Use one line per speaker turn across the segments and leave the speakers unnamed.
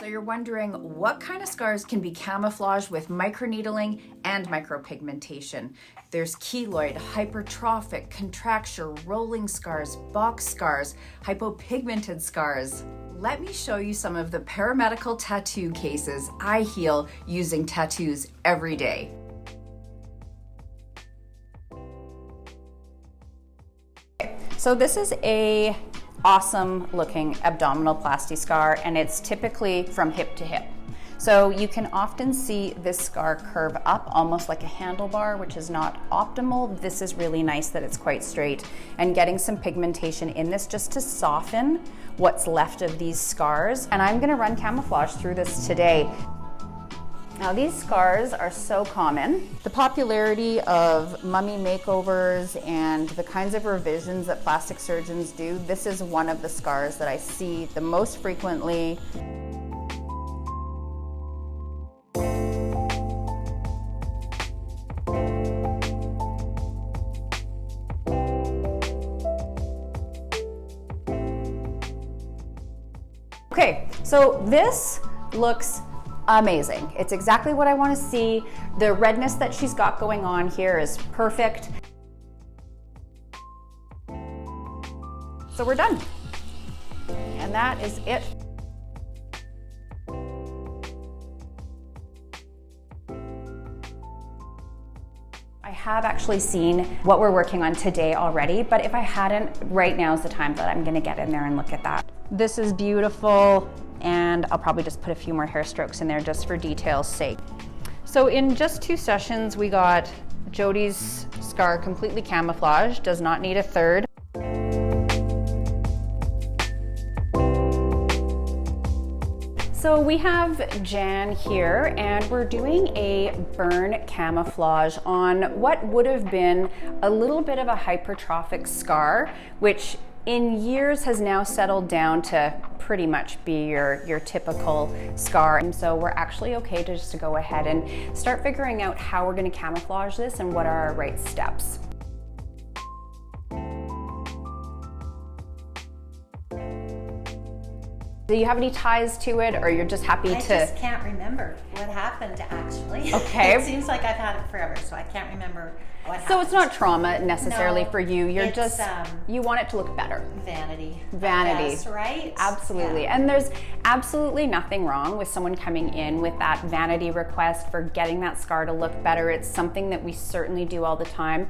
you're wondering what kind of scars can be camouflaged with microneedling and micropigmentation. There's keloid, hypertrophic, contracture, rolling scars, box scars, hypopigmented scars. Let me show you some of the paramedical tattoo cases I heal using tattoos every day. So this is a awesome looking abdominoplasty scar, and it's typically from hip to hip. So you can often see this scar curve up almost like a handlebar, which is not optimal. This is really nice that it's quite straight, and getting some pigmentation in this just to soften what's left of these scars. And I'm gonna run camouflage through this today. Now these scars are so common. The popularity of mummy makeovers and the kinds of revisions that plastic surgeons do, this is one of the scars that I see the most frequently. Okay, so this looks amazing. It's exactly what I want to see. The redness that she's got going on here is perfect. So we're done. And that is it. I have actually seen what we're working on today already, but if I hadn't, right now is the time that I'm gonna get in there and look at that. This is beautiful. And I'll probably just put a few more hair strokes in there just for detail's sake. So in just 2 sessions, we got Jody's scar completely camouflaged, does not need a third. So we have Jan here, and we're doing a burn camouflage on what would have been a little bit of a hypertrophic scar, which in years has now settled down to pretty much be your typical scar. And so we're actually okay to just go ahead and start figuring out how we're gonna camouflage this and what are our right steps. Do you have any ties to it, or you're just happy to?
I just can't remember what happened, actually.
Okay.
It seems like I've had it forever, so I can't remember what happened.
So it's not trauma necessarily for you. You're just, you want it to look better.
Vanity.
Vanity.
Yes, right?
Absolutely. Yeah. And there's absolutely nothing wrong with someone coming in with that vanity request for getting that scar to look better. It's something that we certainly do all the time.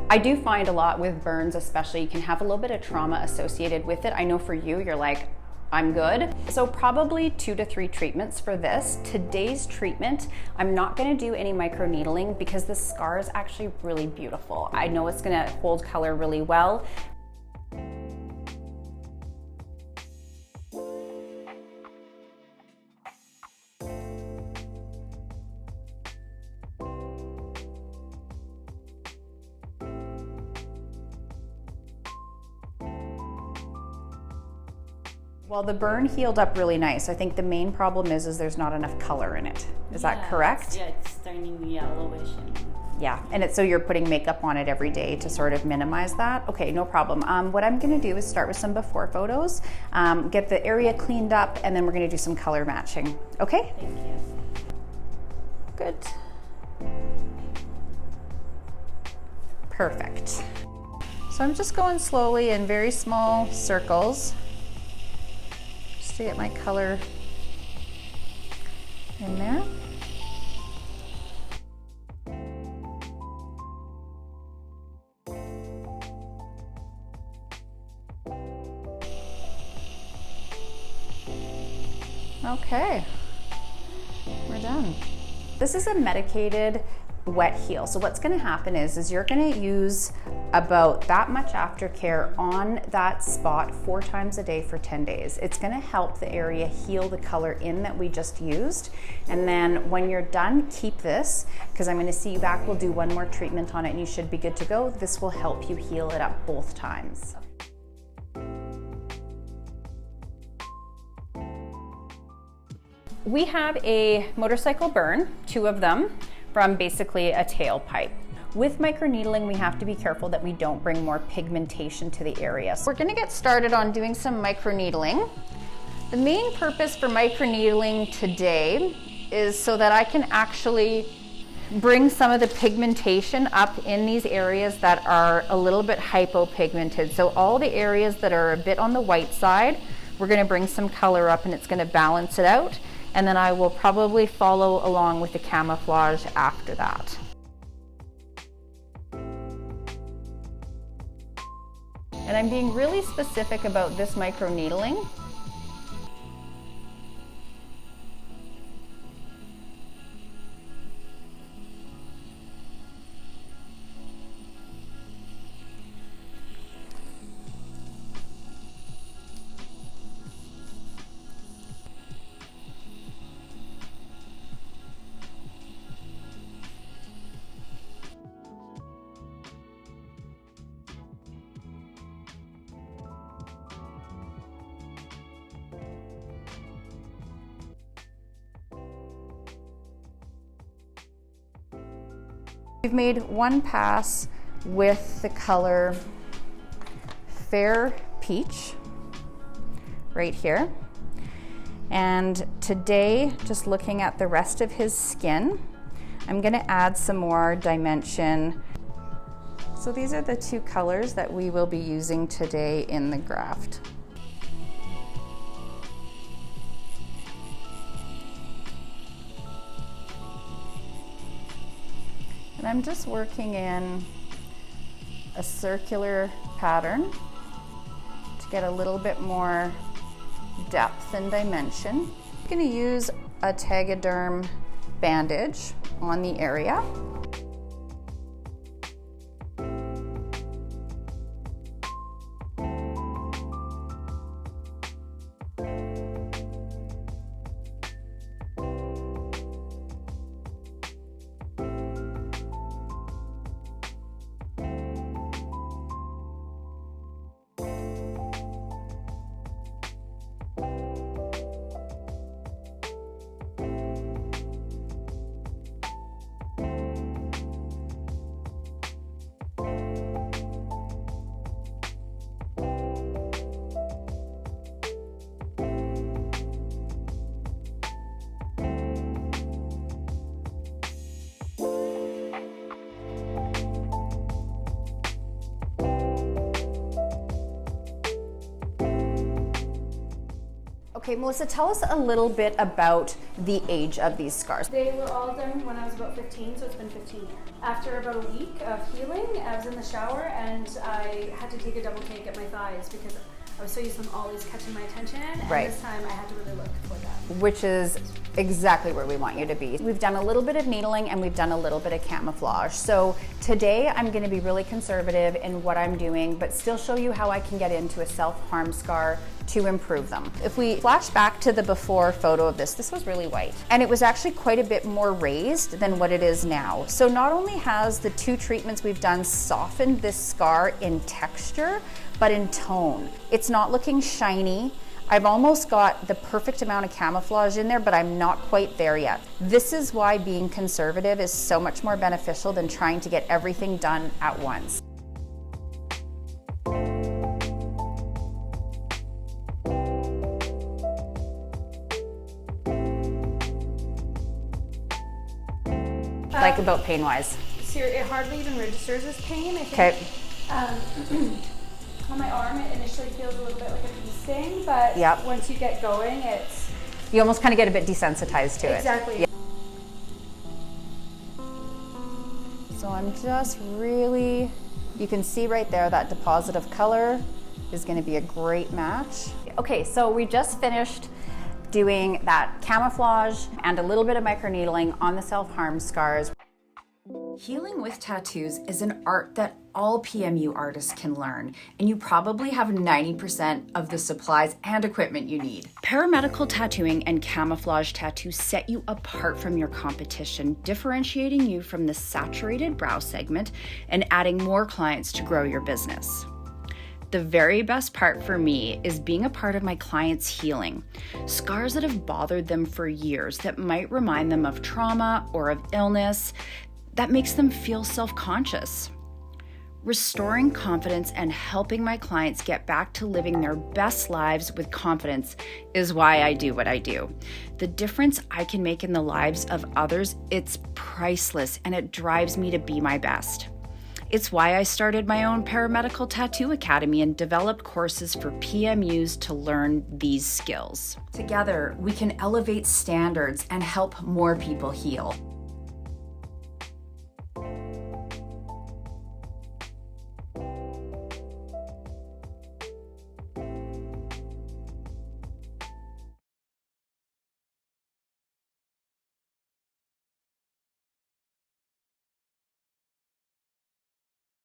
I do find a lot with burns especially, you can have a little bit of trauma associated with it. I know for you, you're like, I'm good. So probably 2 to 3 treatments for this. Today's treatment, I'm not gonna do any microneedling because the scar is actually really beautiful. I know it's gonna hold color really well. Well, the burn healed up really nice. I think the main problem is there's not enough color in it. Is that correct?
Yeah, it's turning yellowish.
Yeah, and so you're putting makeup on it every day to sort of minimize that? Okay, no problem. What I'm gonna do is start with some before photos, get the area cleaned up, and then we're gonna do some color matching. Okay?
Thank you.
Good. Perfect. So I'm just going slowly in very small circles, to get my color in there. Okay, we're done. This is a medicated wet heal. So what's gonna happen is you're gonna use about that much aftercare on that spot 4 times a day for 10 days. It's gonna help the area heal the color in that we just used. And then when you're done, keep this, because I'm gonna see you back. We'll do 1 more treatment on it and you should be good to go. This will help you heal it up both times. We have a motorcycle burn, 2 of them, from basically a tailpipe. With microneedling, we have to be careful that we don't bring more pigmentation to the area. So we're gonna get started on doing some microneedling. The main purpose for microneedling today is so that I can actually bring some of the pigmentation up in these areas that are a little bit hypopigmented. So all the areas that are a bit on the white side, we're going to bring some color up and it's going to balance it out. And then I will probably follow along with the camouflage after that. And I'm being really specific about this microneedling. We've made one pass with the color Fair Peach right here. And today, just looking at the rest of his skin, I'm gonna add some more dimension. So these are the two colors that we will be using today in the graft. And I'm just working in a circular pattern to get a little bit more depth and dimension. I'm going to use a Tegaderm bandage on the area. Okay, Melissa, tell us a little bit about the age of these scars.
They were all done when I was about 15, so it's been 15 years. After about a week of healing, I was in the shower and I had to take a double take at my thighs because I was so used to them always catching my attention, and
Right.
this time I had to really look for that.
Which is exactly where we want you to be. We've done a little bit of needling and we've done a little bit of camouflage. So today I'm going to be really conservative in what I'm doing, but still show you how I can get into a self-harm scar to improve them. If we flash back to the before photo of this was really white. And it was actually quite a bit more raised than what it is now. So not only has the two treatments we've done softened this scar in texture, but in tone. It's not looking shiny. I've almost got the perfect amount of camouflage in there, but I'm not quite there yet. This is why being conservative is so much more beneficial than trying to get everything done at once. Like about pain-wise.
So it hardly even registers as pain, I think.
Okay.
On my arm, it initially feels a little bit like a bee sting, but
Yep.
once you get going, it's...
You almost kind of get a bit desensitized to it.
Exactly.
Yeah. So I'm just really, you can see right there that deposit of color is going to be a great match. Okay, so we just finished doing that camouflage and a little bit of microneedling on the self-harm scars. Healing with tattoos is an art that all PMU artists can learn, and you probably have 90% of the supplies and equipment you need. Paramedical tattooing and camouflage tattoos set you apart from your competition, differentiating you from the saturated brow segment and adding more clients to grow your business. The very best part for me is being a part of my clients' healing. Scars that have bothered them for years that might remind them of trauma or of illness that makes them feel self-conscious. Restoring confidence and helping my clients get back to living their best lives with confidence is why I do what I do. The difference I can make in the lives of others, it's priceless, and it drives me to be my best. It's why I started my own paramedical tattoo academy and developed courses for PMUs to learn these skills. Together, we can elevate standards and help more people heal.